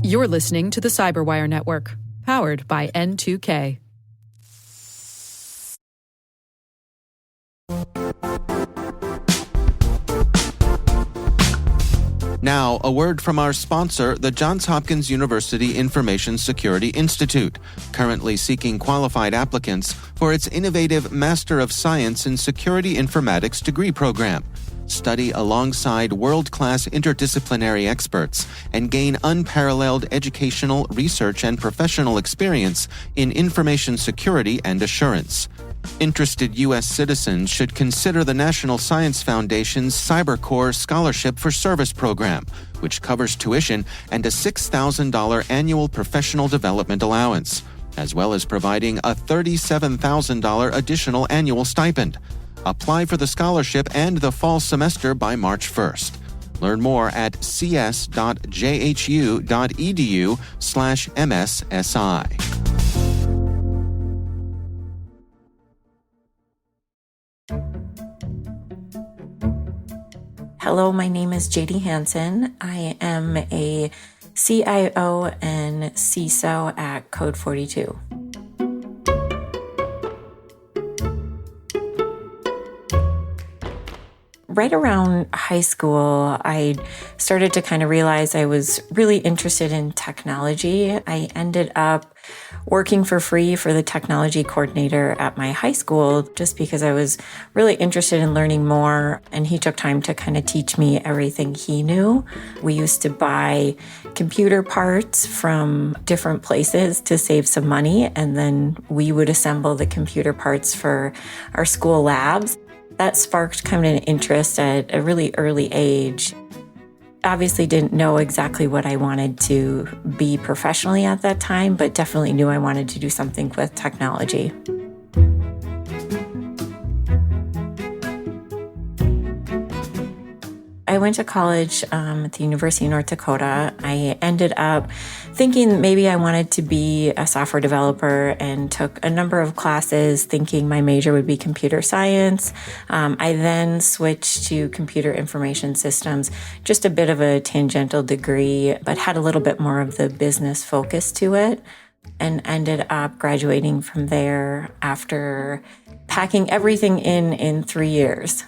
You're listening to the Cyberwire Network, powered by N2K. Now, a word from our sponsor, the Johns Hopkins University Information Security Institute, currently seeking qualified applicants for its innovative Master of Science in Security Informatics degree program. Study alongside world-class interdisciplinary experts and gain unparalleled educational, research, and professional experience in information security and assurance. Interested U.S. citizens should consider the National Science Foundation's CyberCore Scholarship for Service program, which covers tuition and a $6,000 annual professional development allowance, as well as providing a $37,000 additional annual stipend. Apply for the scholarship and the fall semester by March 1st. Learn more at cs.jhu.edu/MSSI. Hello, my name is Jadee Hanson. I am a CIO and CISO at Code 42. Right around high school, I started to kind of realize I was really interested in technology. I ended up working for free for the technology coordinator at my high school just because I was really interested in learning more, and he took time to kind of teach me everything he knew. We used to buy computer parts from different places to save some money, and then we would assemble the computer parts for our school labs. That sparked kind of an interest at a really early age. Obviously didn't know exactly what I wanted to be professionally at that time, but definitely knew I wanted to do something with technology. I went to college at the University of North Dakota. I ended up thinking maybe I wanted to be a software developer and took a number of classes thinking my major would be computer science. I then switched to computer information systems, just a bit of a tangential degree, but had a little bit more of the business focus to it, and ended up graduating from there after packing everything in 3 years.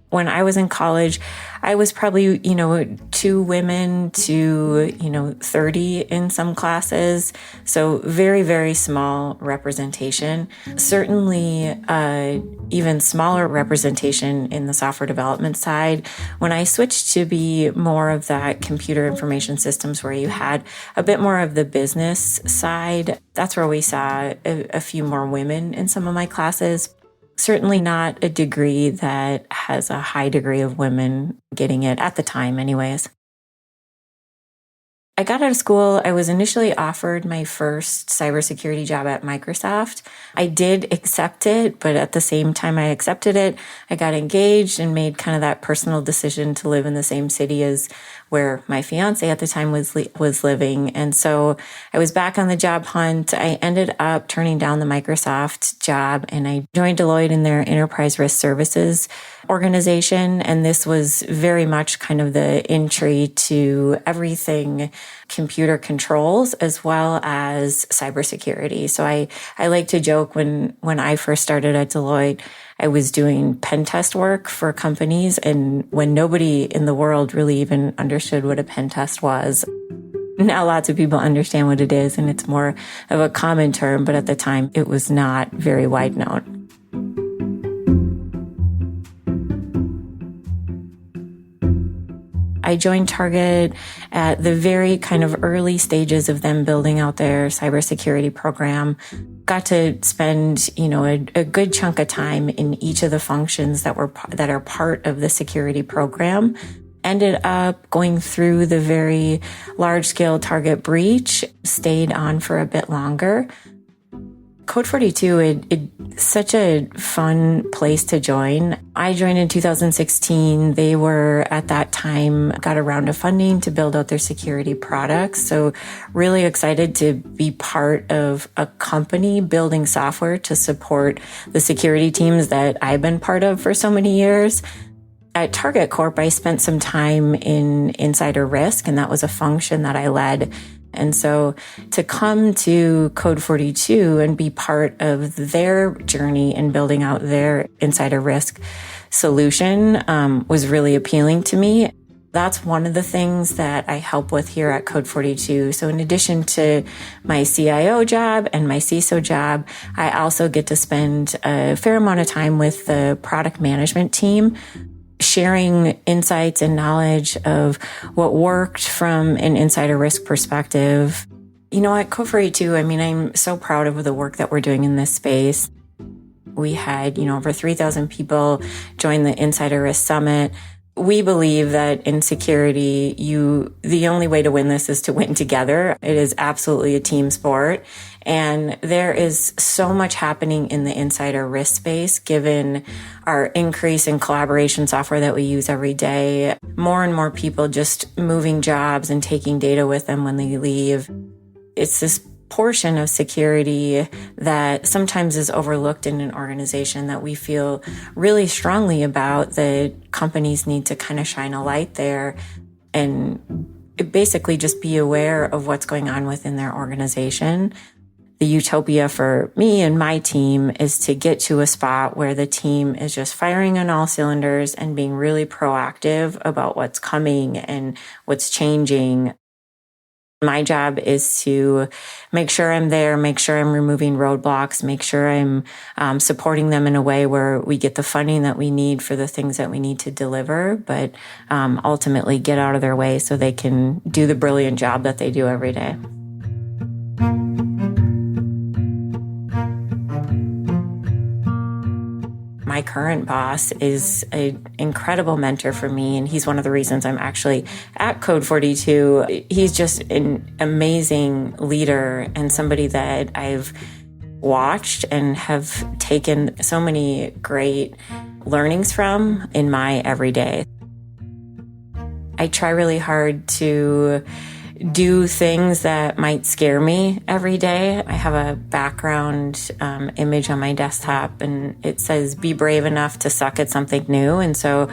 When I was in college, I was probably, 2 women to, 30 in some classes. So very, very small representation. Certainly even smaller representation in the software development side. When I switched to be more of that computer information systems where you had a bit more of the business side, that's where we saw a few more women in some of my classes. Certainly not a degree that has a high degree of women getting it at the time anyways. I got out of school. I was initially offered my first cybersecurity job at Microsoft. I did accept it, but at the same time I accepted it, I got engaged and made kind of that personal decision to live in the same city as where my fiance at the time was living. And so I was back on the job hunt. I ended up turning down the Microsoft job and I joined Deloitte in their enterprise risk services organization. And this was very much kind of the entry to everything computer controls as well as cybersecurity. So I like to joke when I first started at Deloitte, I was doing pen test work for companies, and when nobody in the world really even understood what a pen test was. Now lots of people understand what it is, and it's more of a common term, but at the time it was not very wide known. I joined Target at the very kind of early stages of them building out their cybersecurity program. Got to spend, a good chunk of time in each of the functions that are part of the security program. Ended up going through the very large-scale Target breach, stayed on for a bit longer. Code 42, it's such a fun place to join. I joined in 2016. They were, at that time, got a round of funding to build out their security products. So really excited to be part of a company building software to support the security teams that I've been part of for so many years. At Target Corp, I spent some time in insider risk, and that was a function that I led. And so to come to Code 42 and be part of their journey in building out their insider risk solution was really appealing to me. That's one of the things that I help with here at Code 42. So in addition to my CIO job and my CISO job, I also get to spend a fair amount of time with the product management team, sharing insights and knowledge of what worked from an insider risk perspective. At Code 42, I'm so proud of the work that we're doing in this space. We had, over 3,000 people join the Insider Risk Summit. We believe that in security, the only way to win this is to win together. It is absolutely a team sport. And there is so much happening in the insider risk space, given our increase in collaboration software that we use every day. More and more people just moving jobs and taking data with them when they leave. It's this portion of security that sometimes is overlooked in an organization that we feel really strongly about, that companies need to kind of shine a light there and basically just be aware of what's going on within their organization. The utopia for me and my team is to get to a spot where the team is just firing on all cylinders and being really proactive about what's coming and what's changing. My job is to make sure I'm there, make sure I'm removing roadblocks, make sure I'm supporting them in a way where we get the funding that we need for the things that we need to deliver, but ultimately get out of their way so they can do the brilliant job that they do every day. My current boss is an incredible mentor for me, and he's one of the reasons I'm actually at Code 42. He's just an amazing leader and somebody that I've watched and have taken so many great learnings from in my everyday. I try really hard to do things that might scare me every day. I have a background image on my desktop, and it says, be brave enough to suck at something new. And so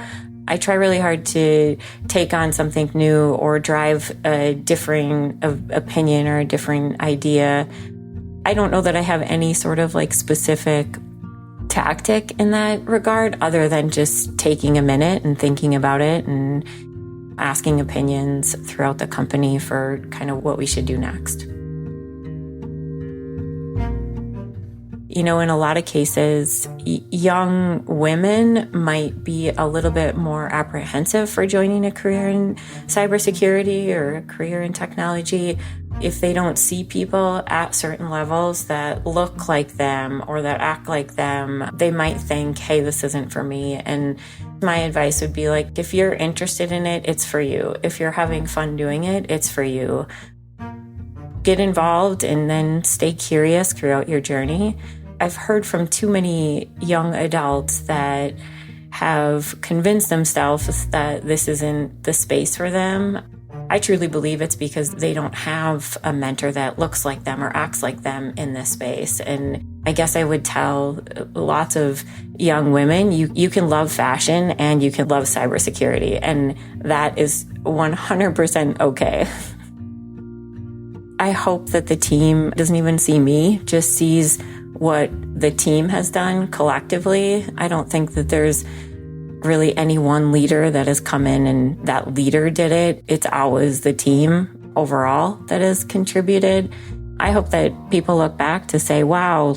I try really hard to take on something new or drive a differing opinion or a different idea. I don't know that I have any sort of specific tactic in that regard, other than just taking a minute and thinking about it and asking opinions throughout the company for kind of what we should do next. In a lot of cases, young women might be a little bit more apprehensive for joining a career in cybersecurity or a career in technology if they don't see people at certain levels that look like them or that act like them. They might think, hey, this isn't for me. And my advice would be if you're interested in it, it's for you. If you're having fun doing it, it's for you. Get involved and then stay curious throughout your journey. I've heard from too many young adults that have convinced themselves that this isn't the space for them. I truly believe it's because they don't have a mentor that looks like them or acts like them in this space. And I guess I would tell lots of young women, you can love fashion and you can love cybersecurity, and that is 100% okay. I hope that the team doesn't even see me, just sees what the team has done collectively. I don't think that there's really any one leader that has come in and that leader did it. It's always the team overall that has contributed. I hope that people look back to say, wow,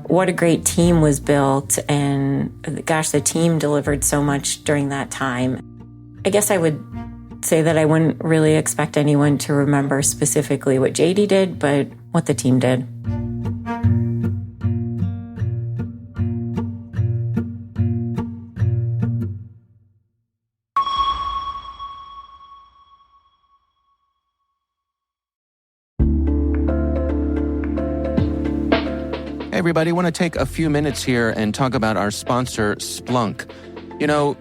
what a great team was built, and gosh, the team delivered so much during that time. I guess I would say that I wouldn't really expect anyone to remember specifically what Jadee did, but what the team did. Hey everybody, I want to take a few minutes here and talk about our sponsor, Splunk.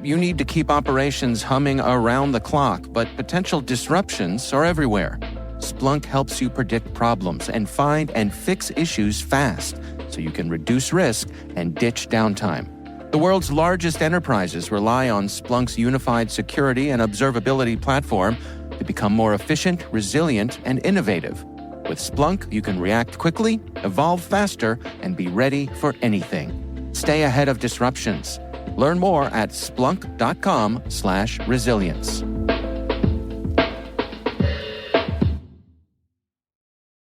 You need to keep operations humming around the clock, but potential disruptions are everywhere. Splunk helps you predict problems and find and fix issues fast, so you can reduce risk and ditch downtime. The world's largest enterprises rely on Splunk's unified security and observability platform to become more efficient, resilient, and innovative. With Splunk, you can react quickly, evolve faster, and be ready for anything. Stay ahead of disruptions. Learn more at splunk.com/resilience.